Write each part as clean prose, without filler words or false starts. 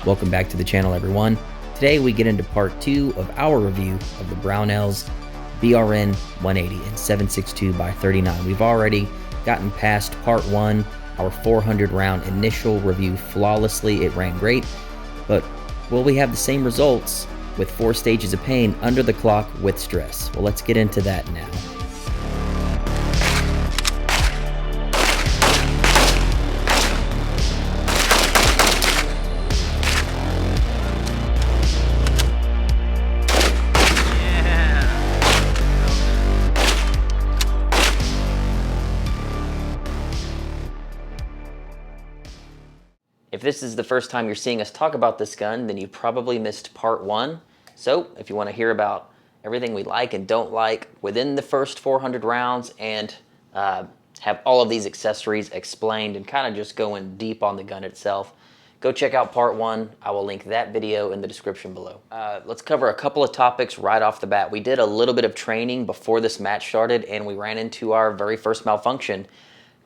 Welcome back to the channel, everyone. Today we get into part 2 of our review of the Brownells BRN-180 in 7.62x39. We've already gotten past part 1, our 400 round initial review flawlessly. It ran great, but will we have the same results with 4 stages of pain under the clock with stress? Well, let's get into that now. If this is the first time you're seeing us talk about this gun, then you probably missed part 1. So if you want to hear about everything we like and don't like within the first 400 rounds and have all of these accessories explained and kind of just going deep on the gun itself, go check out part 1. I will link that video in the description below. Let's cover a couple of topics right off the bat. We did a little bit of training before this match started and we ran into our very first malfunction.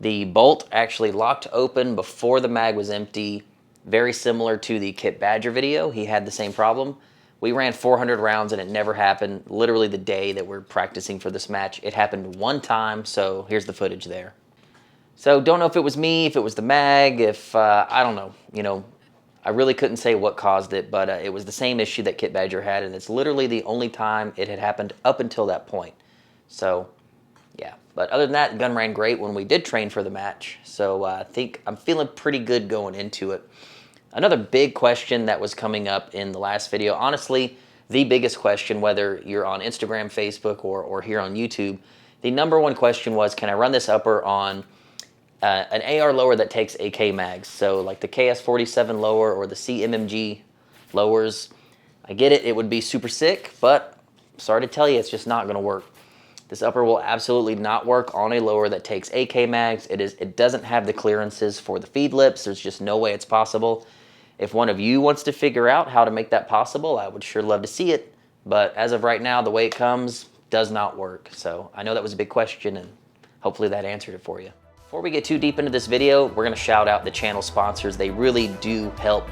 The bolt actually locked open before the mag was empty, very similar to the Kit Badger video. He had the same problem. We ran 400 rounds and it never happened. Literally the day that we're practicing for this match, it happened one time, so here's the footage there. So don't know if it was me, if it was the mag, if, I don't know. You know, I really couldn't say what caused it, but it was the same issue that Kit Badger had, and it's literally the only time it had happened up until that point. So, yeah. But other than that, the gun ran great when we did train for the match. So I think I'm feeling pretty good going into it. Another big question that was coming up in the last video, honestly, the biggest question, whether you're on Instagram, Facebook, or here on YouTube, the number one question was, can I run this upper on an AR lower that takes AK mags? So like the KS-47 lower or the CMMG lowers. I get it, it would be super sick, but sorry to tell you, it's just not gonna work. This upper will absolutely not work on a lower that takes AK mags. It doesn't have the clearances for the feed lips. There's just no way it's possible. If one of you wants to figure out how to make that possible, I would sure love to see it. But as of right now, the way it comes does not work. So I know that was a big question and hopefully that answered it for you. Before we get too deep into this video, we're gonna shout out the channel sponsors. They really do help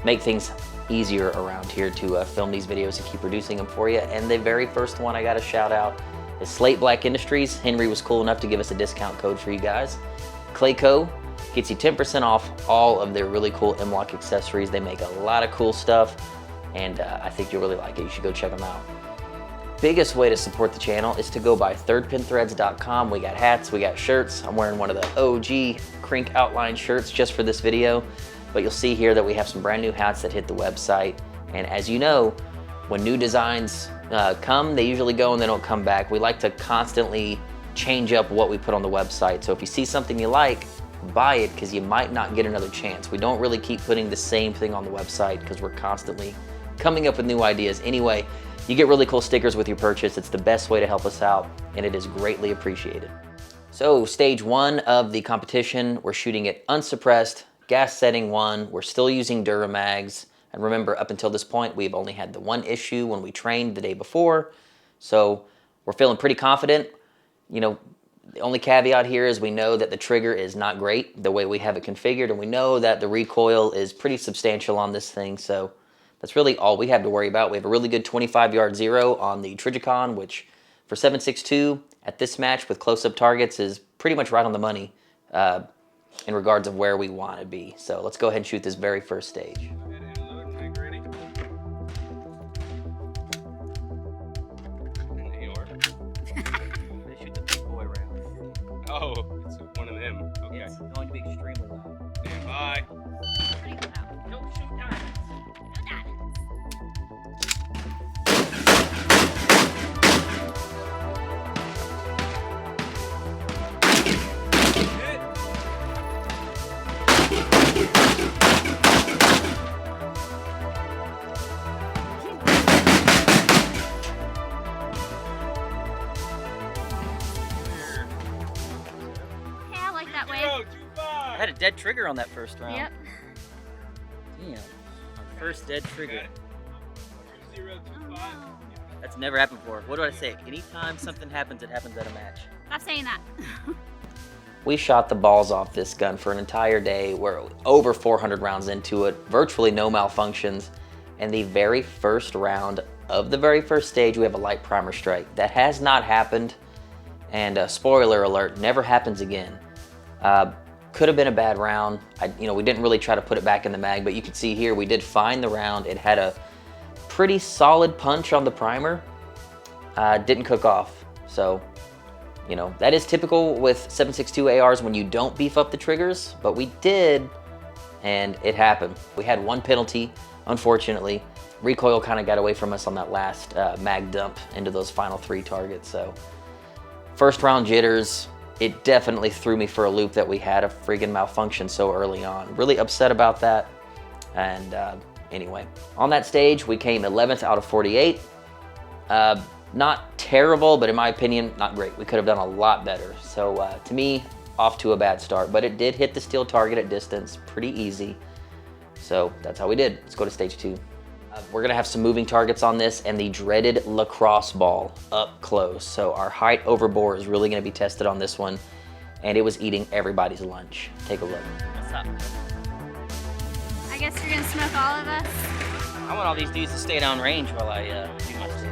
make things easier around here to film these videos and keep producing them for you. And the very first one I gotta shout out is Slate Black Industries. Henry was cool enough to give us a discount code for you guys. Clayco gets you 10% off all of their really cool M-LOK accessories. They make a lot of cool stuff, and I think you'll really like it. You should go check them out. Biggest way to support the channel is to go by thirdpinthreads.com. We got hats, we got shirts. I'm wearing one of the OG Crink outline shirts just for this video, but you'll see here that we have some brand new hats that hit the website. And as you know, when new designs come, they usually go and they don't come back. We like to constantly change up what we put on the website. So if you see something you like, buy it, because you might not get another chance. We don't really keep putting the same thing on the website because we're constantly coming up with new ideas. Anyway, you get really cool stickers with your purchase. It's the best way to help us out, and it is greatly appreciated. So stage 1 of the competition, we're shooting it unsuppressed, gas setting 1. We're still using Duramags. And remember, up until this point, we've only had the one issue when we trained the day before. So we're feeling pretty confident. You know, the only caveat here is we know that the trigger is not great the way we have it configured, and we know that the recoil is pretty substantial on this thing. So that's really all we have to worry about. We have a really good 25-yard zero on the Trijicon, which for 7.62 at this match with close-up targets is pretty much right on the money in regards of where we want to be. So let's go ahead and shoot this very first stage. Oh, it's one of them. Okay. It's going to be extremely loud. Stand by. Don't shoot diamonds. No diamonds. Yeah, I like that way. I had a dead trigger on that first round. Yep. Damn. Our first dead trigger. 025. That's never happened before. What do I say? Anytime something happens, it happens at a match. Stop saying that. We shot the balls off this gun for an entire day. We're over 400 rounds into it, virtually no malfunctions. And the very first round of the very first stage, we have a light primer strike. That has not happened, and spoiler alert, never happens again. Could have been a bad round. We didn't really try to put it back in the mag, but you can see here we did find the round. It had a pretty solid punch on the primer. Didn't cook off, so that is typical with 7.62 ARs when you don't beef up the triggers, but we did, and it happened. We had one penalty, unfortunately. Recoil kind of got away from us on that last mag dump into those final 3 targets. So first round jitters, it definitely threw me for a loop that we had a friggin' malfunction so early on. Really upset about that. And anyway, on that stage, we came 11th out of 48. Not terrible, but in my opinion, not great. We could have done a lot better. So to me, off to a bad start, but it did hit the steel target at distance pretty easy. So that's how we did. Let's go to stage 2. We're gonna have some moving targets on this and the dreaded lacrosse ball up close. So our height over bore is really gonna be tested on this one, and it was eating everybody's lunch. Take a look. What's up? I guess you're gonna smoke all of us? I want all these dudes to stay down range while I do my stuff.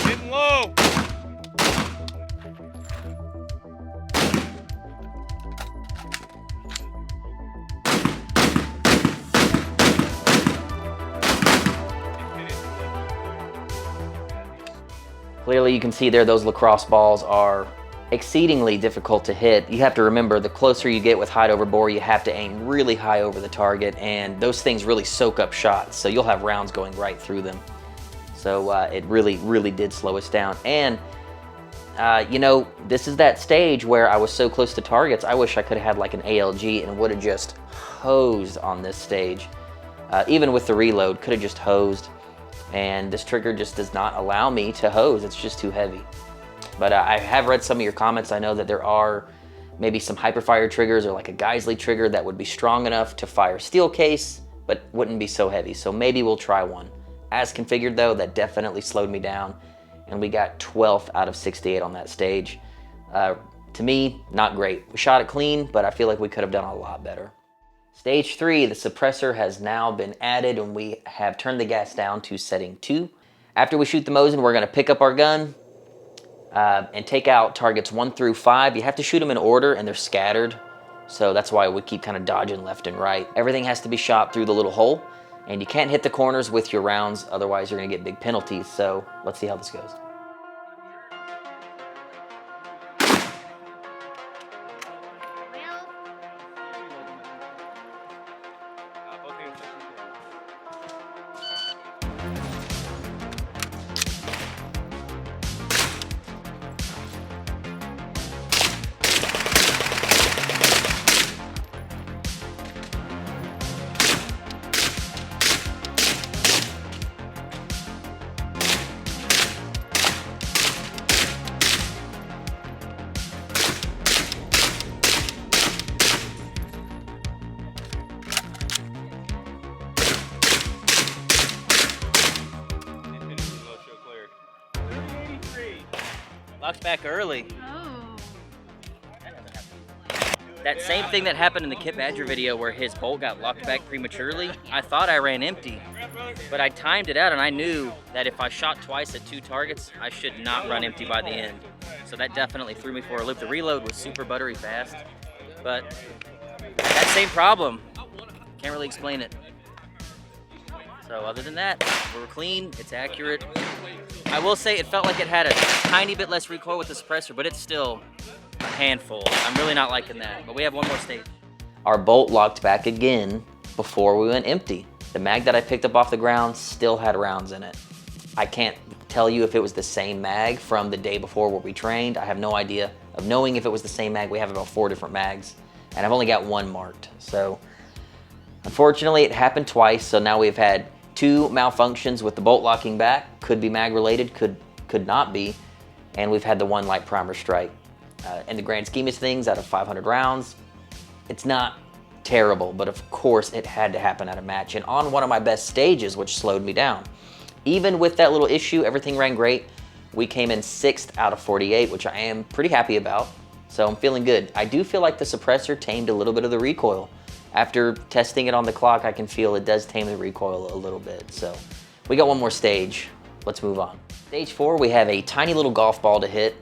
Getting low. Clearly you can see there those lacrosse balls are exceedingly difficult to hit. You have to remember, the closer you get with height over bore, you have to aim really high over the target, and those things really soak up shots, so you'll have rounds going right through them. So it really did slow us down. And this is that stage where I was so close to targets, I wish I could have had like an ALG and would have just hosed on this stage. Even with the reload, could have just hosed. And this trigger just does not allow me to hose. It's just too heavy. But I have read some of your comments. I know that there are maybe some hyperfire triggers or like a Geisley trigger that would be strong enough to fire steel case, but wouldn't be so heavy. So maybe we'll try one. As configured though, that definitely slowed me down. And we got 12th out of 68 on that stage. To me, not great. We shot it clean, but I feel like we could have done a lot better. Stage 3, the suppressor has now been added and we have turned the gas down to setting 2. After we shoot the Mosin, we're gonna pick up our gun and take out targets 1 through 5. You have to shoot them in order and they're scattered. So that's why we keep kind of dodging left and right. Everything has to be shot through the little hole and you can't hit the corners with your rounds, otherwise you're gonna get big penalties. So let's see how this goes. Both hands. Locked back early. Oh. That same thing that happened in the Kit Badger video where his bolt got locked back prematurely, I thought I ran empty, but I timed it out and I knew that if I shot twice at 2 targets, I should not run empty by the end. So that definitely threw me for a loop. The reload was super buttery fast, but that same problem, can't really explain it. So other than that, we were clean, it's accurate. I will say it felt like it had a tiny bit less recoil with the suppressor, but it's still a handful. I'm really not liking that, but we have one more stage. Our bolt locked back again before we went empty. The mag that I picked up off the ground still had rounds in it. I can't tell you if it was the same mag from the day before where we trained. I have no idea of knowing if it was the same mag. We have about 4 different mags, and I've only got 1 marked. So unfortunately, it happened twice, so now we've had 2 malfunctions with the bolt locking back. Could be mag related, could not be. And we've had the 1 light primer strike. In the grand scheme of things, out of 500 rounds, it's not terrible, but of course it had to happen at a match and on one of my best stages, which slowed me down. Even with that little issue, everything ran great. We came in 6th out of 48, which I am pretty happy about. So I'm feeling good. I do feel like the suppressor tamed a little bit of the recoil. After testing it on the clock, I can feel it does tame the recoil a little bit. So we got one more stage. Let's move on. Stage 4, we have a tiny little golf ball to hit,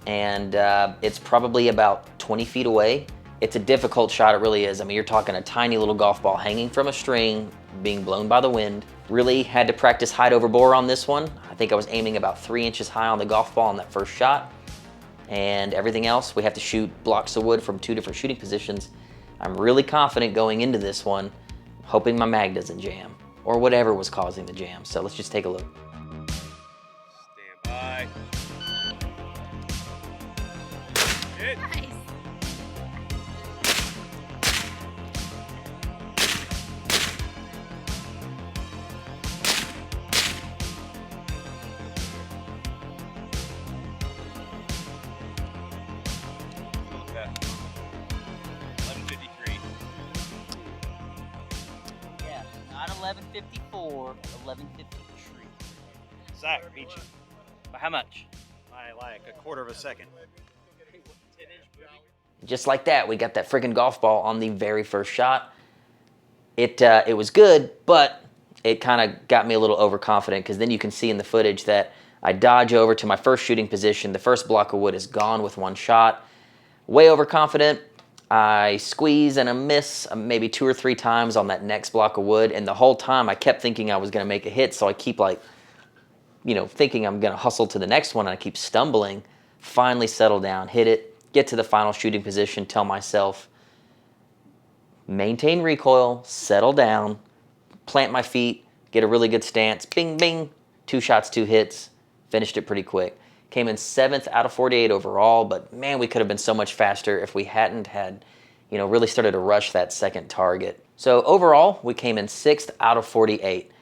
and it's probably about 20 feet away. It's a difficult shot, it really is. I mean, you're talking a tiny little golf ball hanging from a string, being blown by the wind. Really had to practice height over bore on this one. I think I was aiming about 3 inches high on the golf ball on that first shot. And everything else, we have to shoot blocks of wood from 2 different shooting positions. I'm really confident going into this one, hoping my mag doesn't jam, or whatever was causing the jam. So let's just take a look. Stand by. Hit. Nice. Look at that. 11:53. Yeah, not 11:54, 11:53. Zach beat you But how much? by like a quarter of a second. Just like that, we got that freaking golf ball on the very first shot. It was good, but it kind of got me a little overconfident, because then you can see in the footage that I dodge over to my first shooting position. The first block of wood is gone with 1 shot. Way overconfident. I squeeze and I miss maybe 2 or 3 times on that next block of wood, and the whole time I kept thinking I was going to make a hit, so I keep like, you know, thinking I'm going to hustle to the next one, and I keep stumbling. Finally settle down, hit it, get to the final shooting position, tell myself, maintain recoil, settle down, plant my feet, get a really good stance, bing, bing, 2 shots, 2 hits, finished it pretty quick. Came in 7th out of 48 overall, but man, we could have been so much faster if we hadn't had, you know, really started to rush that second target. So overall, we came in 6th out of 48.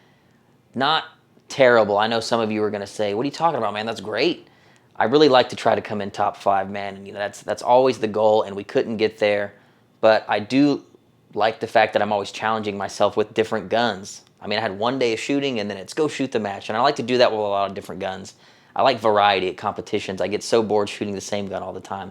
Not terrible. I know some of you are gonna say, what are you talking about, man? That's great. I really like to try to come in top 5, man, and you know, that's always the goal, and we couldn't get there. But I do like the fact that I'm always challenging myself with different guns. I mean, I had 1 day of shooting, and then it's go shoot the match, and I like to do that with a lot of different guns. I like variety at competitions. I get so bored shooting the same gun all the time.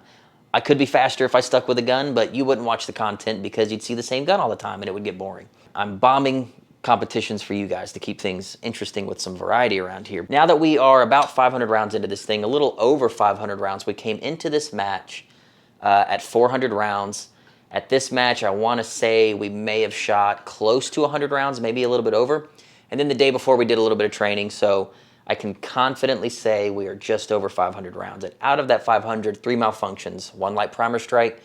I could be faster if I stuck with a gun, but you wouldn't watch the content because you'd see the same gun all the time and it would get boring. I'm bombing competitions for you guys to keep things interesting with some variety around here. Now that we are about 500 rounds into this thing, a little over 500 rounds, we came into this match at 400 rounds. At this match, I want to say we may have shot close to 100 rounds, maybe a little bit over. And then the day before, we did a little bit of training, so I can confidently say we are just over 500 rounds. And out of that 500, 3 malfunctions, 1 light primer strike,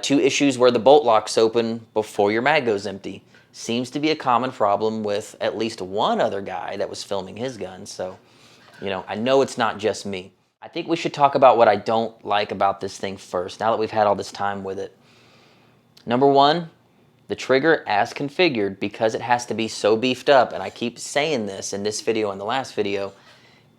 2 issues where the bolt locks open before your mag goes empty. Seems to be a common problem with at least one other guy that was filming his gun. So, you know, I know it's not just me. I think we should talk about what I don't like about this thing first, now that we've had all this time with it. Number 1, the trigger as configured, because it has to be so beefed up, and I keep saying this in this video and the last video,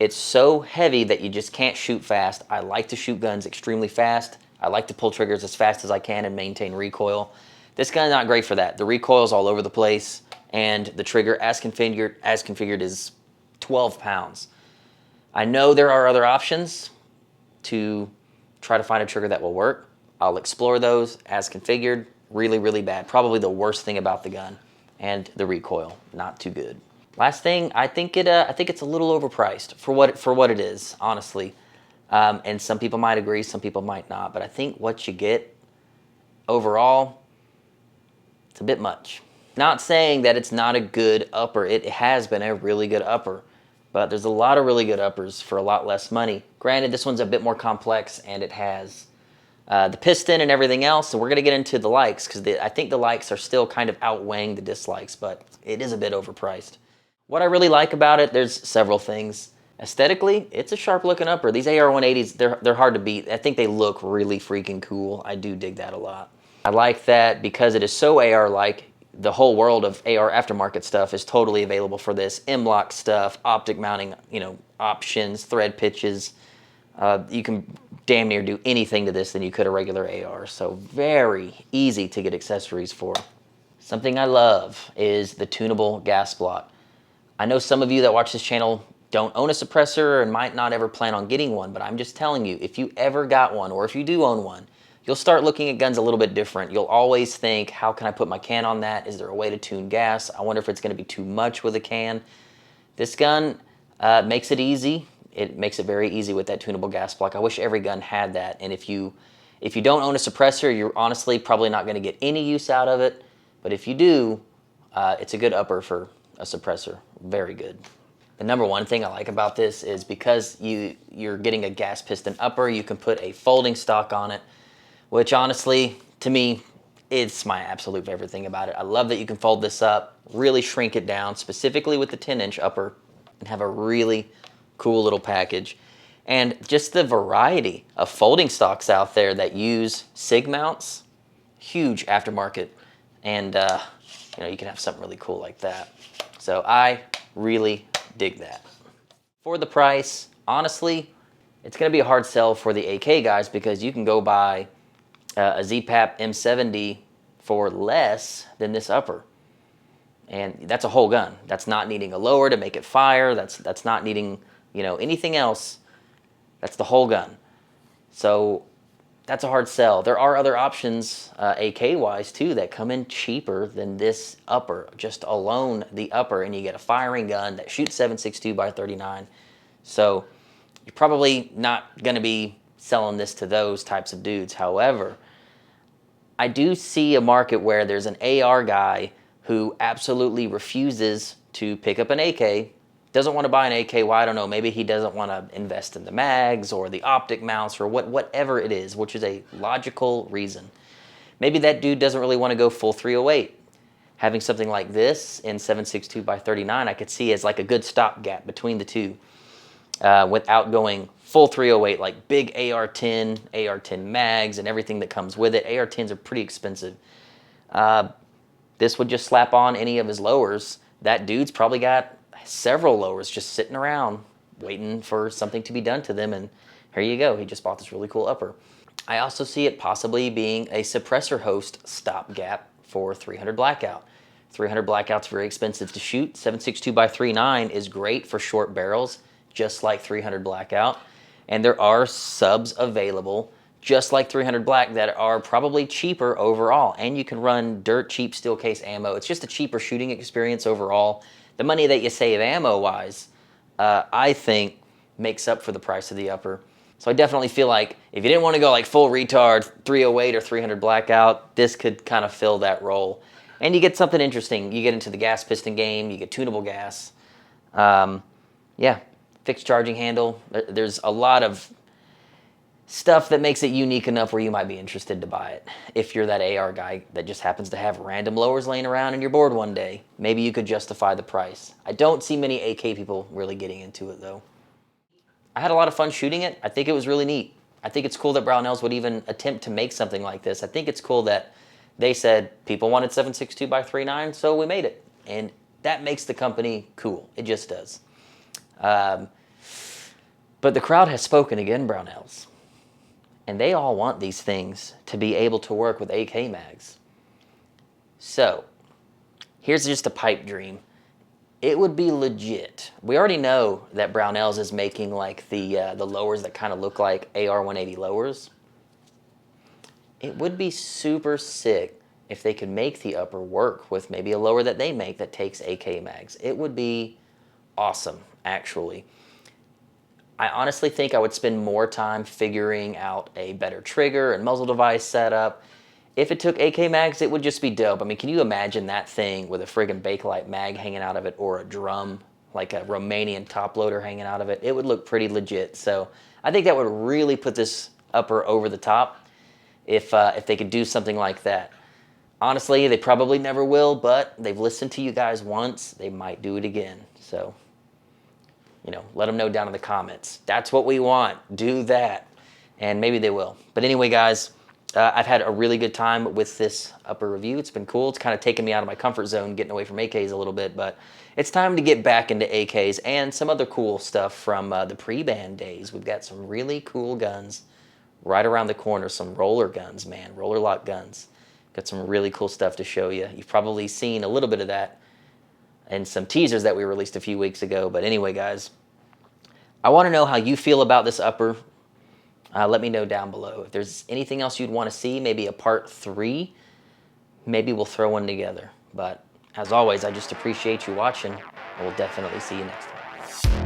it's so heavy that you just can't shoot fast. I like to shoot guns extremely fast. I like to pull triggers as fast as I can and maintain recoil. This gun's not great for that. The recoil's all over the place, and the trigger as configured is 12 pounds. I know there are other options to try to find a trigger that will work. I'll explore those. As configured, really, really bad. Probably the worst thing about the gun, and the recoil, not too good. Last thing, I think it's a little overpriced for what it is, honestly. And some people might agree, some people might not. But I think what you get overall, it's a bit much. Not saying that it's not a good upper. It has been a really good upper. But there's a lot of really good uppers for a lot less money. Granted, this one's a bit more complex, and it has the piston and everything else. So we're going to get into the likes, because I think the likes are still kind of outweighing the dislikes, but it is a bit overpriced. What I really like about it, there's several things. Aesthetically, it's a sharp looking upper. These AR-180s, they're hard to beat. I think they look really freaking cool. I do dig that a lot. I like that because it is so AR-like, the whole world of AR aftermarket stuff is totally available for this. M-LOK stuff, optic mounting, options, thread pitches. You can damn near do anything to this than you could a regular AR. So very easy to get accessories for. Something I love is the tunable gas block. I know some of you that watch this channel don't own a suppressor and might not ever plan on getting one, but I'm just telling you, if you ever got one, or if you do own one, you'll start looking at guns a little bit different. You'll always think, how can I put my can on that? Is there a way to tune gas? I wonder if it's going to be too much with a can. This gun makes it easy. It makes it very easy with that tunable gas block. I wish every gun had that. And if you don't own a suppressor, you're honestly probably not going to get any use out of it. But if you do, it's a good upper for a suppressor. Very good. The number one thing I like about this is because you're getting a gas piston upper, you can put a folding stock on it, which honestly, to me, it's my absolute favorite thing about it. I love that you can fold this up, really shrink it down, specifically with the 10-inch upper, and have a really cool little package. And just the variety of folding stocks out there that use SIG mounts, huge aftermarket, and you can have something really cool like that. So I really dig that. For the price, honestly, it's going to be a hard sell for the AK guys because you can go buy a Z-PAP M70 for less than this upper. And that's a whole gun. That's not needing a lower to make it fire. That's not needing, anything else. That's the whole gun. So that's a hard sell. There are other options, AK-wise too, that come in cheaper than this upper. Just alone the upper, and you get a firing gun that shoots 7.62x39. So you're probably not going to be selling this to those types of dudes. However, I do see a market where there's an AR guy who absolutely refuses to pick up an AK, doesn't want to buy an AK. Well, I don't know, maybe he doesn't want to invest in the mags or the optic mounts or whatever it is, which is a logical reason. Maybe that dude doesn't really want to go full 308. Having something like this in 7.62x39, I could see as like a good stopgap between the two without going full 308, like big AR-10 mags and everything that comes with it. AR-10s are pretty expensive. This would just slap on any of his lowers. That dude's probably got several lowers just sitting around waiting for something to be done to them, and here you go. He just bought this really cool upper. I also see it possibly being a suppressor host stopgap for 300 blackout. 300 blackout's very expensive to shoot. 7.62x39 is great for short barrels, just like 300 blackout. And there are subs available, just like 300 black, that are probably cheaper overall. And you can run dirt cheap steel case ammo. It's just a cheaper shooting experience overall. The money that you save ammo-wise, I think, makes up for the price of the upper. So I definitely feel like if you didn't want to go like full retard, 308 or 300 blackout, this could kind of fill that role. And you get something interesting. You get into the gas piston game, you get tunable gas. Yeah, fixed charging handle. There's a lot of stuff that makes it unique enough where you might be interested to buy it. If you're that AR guy that just happens to have random lowers laying around and you're bored one day, maybe you could justify the price. I don't see many AK people really getting into it though. I had a lot of fun shooting it. I think it was really neat. I think it's cool that Brownells would even attempt to make something like this. I think it's cool that they said people wanted 7.62x39, so we made it. And that makes the company cool. It just does. But the crowd has spoken again, Brownells. And they all want these things to be able to work with AK mags. So, here's just a pipe dream. It would be legit. We already know that Brownells is making like the lowers that kind of look like AR-180 lowers. It would be super sick if they could make the upper work with maybe a lower that they make that takes AK mags. It would be awesome, actually. I honestly think I would spend more time figuring out a better trigger and muzzle device setup. If it took AK mags, it would just be dope. I mean, can you imagine that thing with a friggin' Bakelite mag hanging out of it, or a drum, like a Romanian top loader hanging out of it? It would look pretty legit. So I think that would really put this upper over the top if they could do something like that. Honestly, they probably never will, but they've listened to you guys once. They might do it again. So, let them know down in the comments. That's what we want. Do that. And maybe they will. But anyway, guys, I've had a really good time with this upper review. It's been cool. It's kind of taken me out of my comfort zone, getting away from AKs a little bit, but it's time to get back into AKs and some other cool stuff from the pre-ban days. We've got some really cool guns right around the corner, some roller guns, man, roller lock guns. Got some really cool stuff to show you. You've probably seen a little bit of that and some teasers that we released a few weeks ago. But anyway, guys, I want to know how you feel about this upper. Let me know down below. If there's anything else you'd want to see, maybe a part 3, maybe we'll throw one together. But as always, I just appreciate you watching, and we'll definitely see you next time.